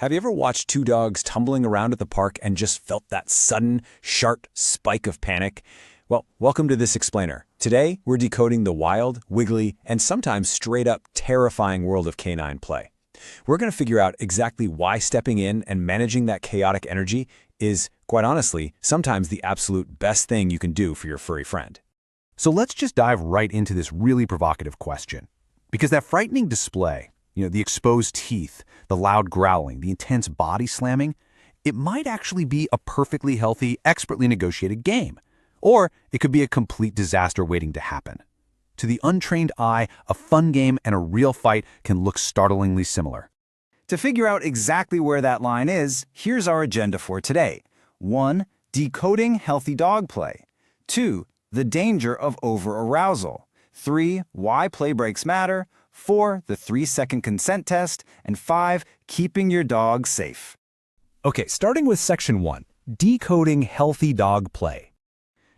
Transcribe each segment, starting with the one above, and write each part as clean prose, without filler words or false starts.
Have you ever watched two dogs tumbling around at the park and just felt that sudden, sharp spike of panic? Well, welcome to this explainer. Today, we're decoding the wild, wiggly, and sometimes straight-up terrifying world of canine play. We're going to figure out exactly why stepping in and managing that chaotic energy is, quite honestly, sometimes the absolute best thing you can do for your furry friend. So let's just dive right into this really provocative question. Because that frightening display, the exposed teeth, the loud growling, the intense body slamming, it might actually be a perfectly healthy, expertly negotiated game. Or it could be a complete disaster waiting to happen. To the untrained eye, a fun game and a real fight can look startlingly similar. To figure out exactly where that line is, here's our agenda for today. 1. Decoding healthy dog play. 2. The danger of over-arousal. 3. Why play breaks matter. 4. The 3-second consent test. And 5. Keeping your dog safe. Okay, starting with Section 1, decoding healthy dog play.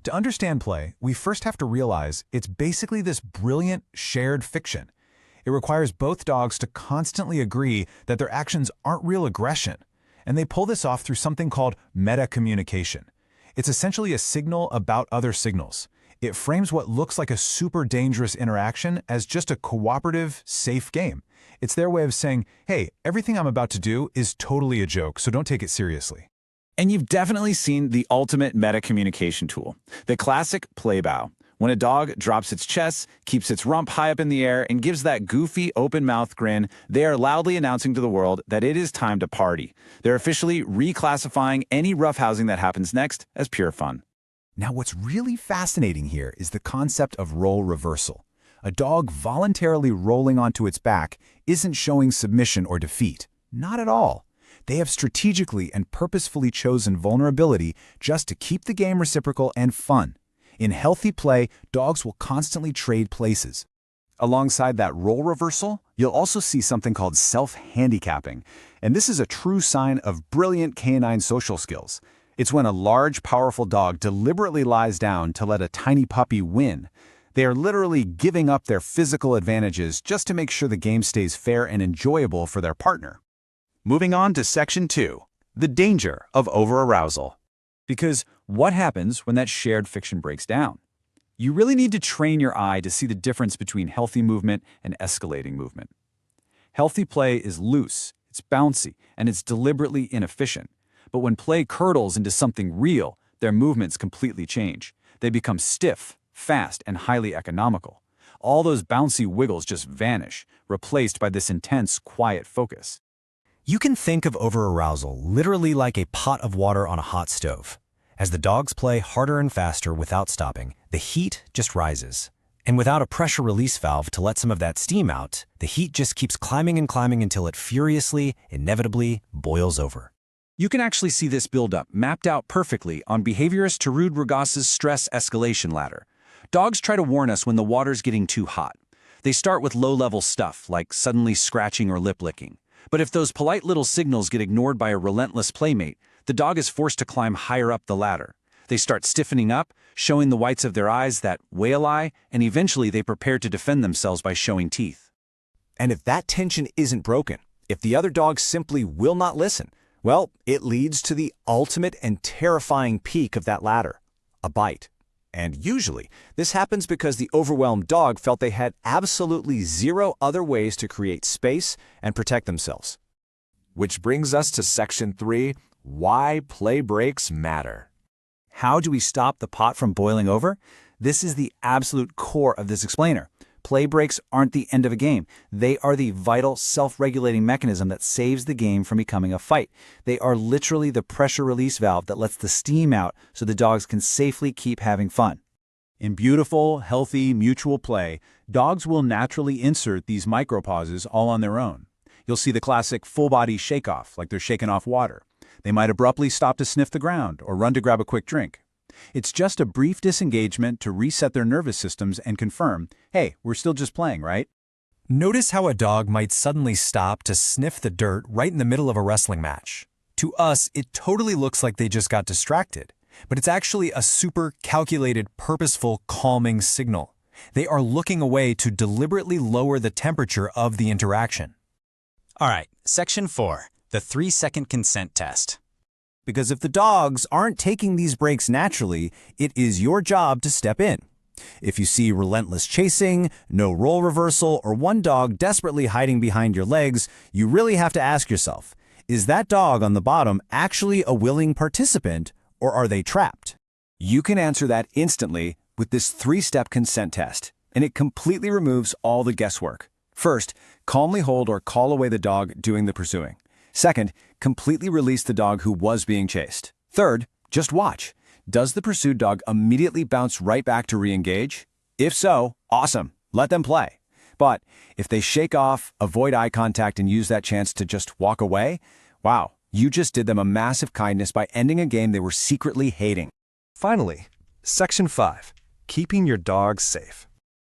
To understand play, we first have to realize it's basically this brilliant shared fiction. It requires both dogs to constantly agree that their actions aren't real aggression, and they pull this off through something called meta-communication. It's essentially a signal about other signals. It frames what looks like a super dangerous interaction as just a cooperative, safe game. It's their way of saying, hey, everything I'm about to do is totally a joke, so don't take it seriously. And you've definitely seen the ultimate meta-communication tool, the classic play bow. When a dog drops its chest, keeps its rump high up in the air, and gives that goofy, open-mouthed grin, they are loudly announcing to the world that it is time to party. They're officially reclassifying any roughhousing that happens next as pure fun. Now, what's really fascinating here is the concept of role reversal. A dog voluntarily rolling onto its back isn't showing submission or defeat. Not at all. They have strategically and purposefully chosen vulnerability just to keep the game reciprocal and fun. In healthy play, dogs will constantly trade places. Alongside that role reversal, you'll also see something called self-handicapping. And this is a true sign of brilliant canine social skills. It's when a large, powerful dog deliberately lies down to let a tiny puppy win. They are literally giving up their physical advantages just to make sure the game stays fair and enjoyable for their partner. Moving on to Section 2, the danger of over-arousal. Because what happens when that shared fiction breaks down? You really need to train your eye to see the difference between healthy movement and escalating movement. Healthy play is loose, it's bouncy, and it's deliberately inefficient. But when play curdles into something real, their movements completely change. They become stiff, fast, and highly economical. All those bouncy wiggles just vanish, replaced by this intense, quiet focus. You can think of over-arousal literally like a pot of water on a hot stove. As the dogs play harder and faster without stopping, the heat just rises. And without a pressure release valve to let some of that steam out, the heat just keeps climbing and climbing until it furiously, inevitably boils over. You can actually see this buildup mapped out perfectly on behaviorist Tarud Rugas's stress escalation ladder. Dogs try to warn us when the water's getting too hot. They start with low-level stuff, like suddenly scratching or lip-licking. But if those polite little signals get ignored by a relentless playmate, the dog is forced to climb higher up the ladder. They start stiffening up, showing the whites of their eyes, that whale eye, and eventually they prepare to defend themselves by showing teeth. And if that tension isn't broken, if the other dog simply will not listen, well, it leads to the ultimate and terrifying peak of that ladder, a bite. And usually, this happens because the overwhelmed dog felt they had absolutely zero other ways to create space and protect themselves. Which brings us to Section 3, why play breaks matter. How do we stop the pot from boiling over? This is the absolute core of this explainer. Play breaks aren't the end of a game. They are the vital, self-regulating mechanism that saves the game from becoming a fight. They are literally the pressure release valve that lets the steam out so the dogs can safely keep having fun. In beautiful, healthy, mutual play, dogs will naturally insert these micropauses all on their own. You'll see the classic full-body shake-off, like they're shaking off water. They might abruptly stop to sniff the ground or run to grab a quick drink. It's just a brief disengagement to reset their nervous systems and confirm, hey, we're still just playing, right? Notice how a dog might suddenly stop to sniff the dirt right in the middle of a wrestling match. To us, it totally looks like they just got distracted, but it's actually a super calculated, purposeful, calming signal. They are looking away to deliberately lower the temperature of the interaction. All right, Section 4, the The 3-second consent test. Because if the dogs aren't taking these breaks naturally, it is your job to step in. If you see relentless chasing, no role reversal, or one dog desperately hiding behind your legs, you really have to ask yourself, is that dog on the bottom actually a willing participant, or are they trapped? You can answer that instantly with this 3-step consent test, and it completely removes all the guesswork. First, calmly hold or call away the dog doing the pursuing. Second, completely release the dog who was being chased. Third, just watch. Does the pursued dog immediately bounce right back to re-engage? If so, awesome, let them play. But if they shake off, avoid eye contact, and use that chance to just walk away, wow, you just did them a massive kindness by ending a game they were secretly hating. Finally, Section 5, keeping your dog safe.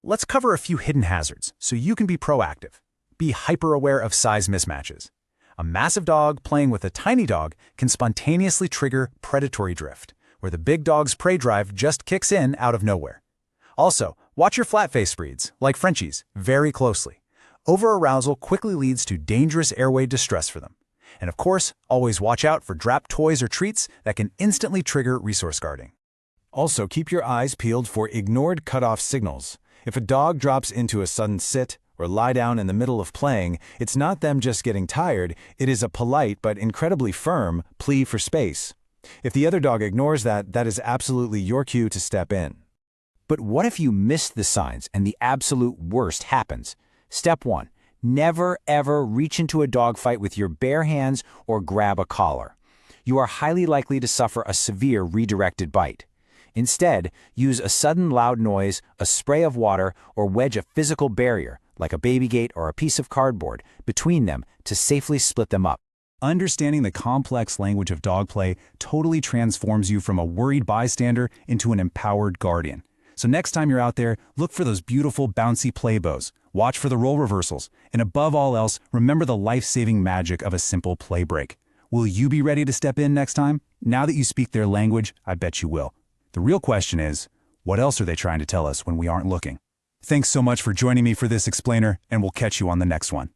Let's cover a few hidden hazards so you can be proactive. Be hyper-aware of size mismatches. A massive dog playing with a tiny dog can spontaneously trigger predatory drift, where the big dog's prey drive just kicks in out of nowhere. Also, watch your flat-face breeds, like Frenchies, very closely. Over-arousal quickly leads to dangerous airway distress for them. And of course, always watch out for drapped toys or treats that can instantly trigger resource guarding. Also, keep your eyes peeled for ignored cutoff signals. If a dog drops into a sudden sit or lie down in the middle of playing, it's not them just getting tired, it is a polite but incredibly firm plea for space. If the other dog ignores that, that is absolutely your cue to step in. But what if you miss the signs and the absolute worst happens? Step 1. Never, ever reach into a dogfight with your bare hands or grab a collar. You are highly likely to suffer a severe redirected bite. Instead, use a sudden loud noise, a spray of water, or wedge a physical barrier, like a baby gate or a piece of cardboard, between them to safely split them up. Understanding the complex language of dog play totally transforms you from a worried bystander into an empowered guardian. So next time you're out there, look for those beautiful bouncy play bows, watch for the role reversals, and above all else, remember the life-saving magic of a simple play break. Will you be ready to step in next time? Now that you speak their language, I bet you will. The real question is, what else are they trying to tell us when we aren't looking? Thanks so much for joining me for this explainer, and we'll catch you on the next one.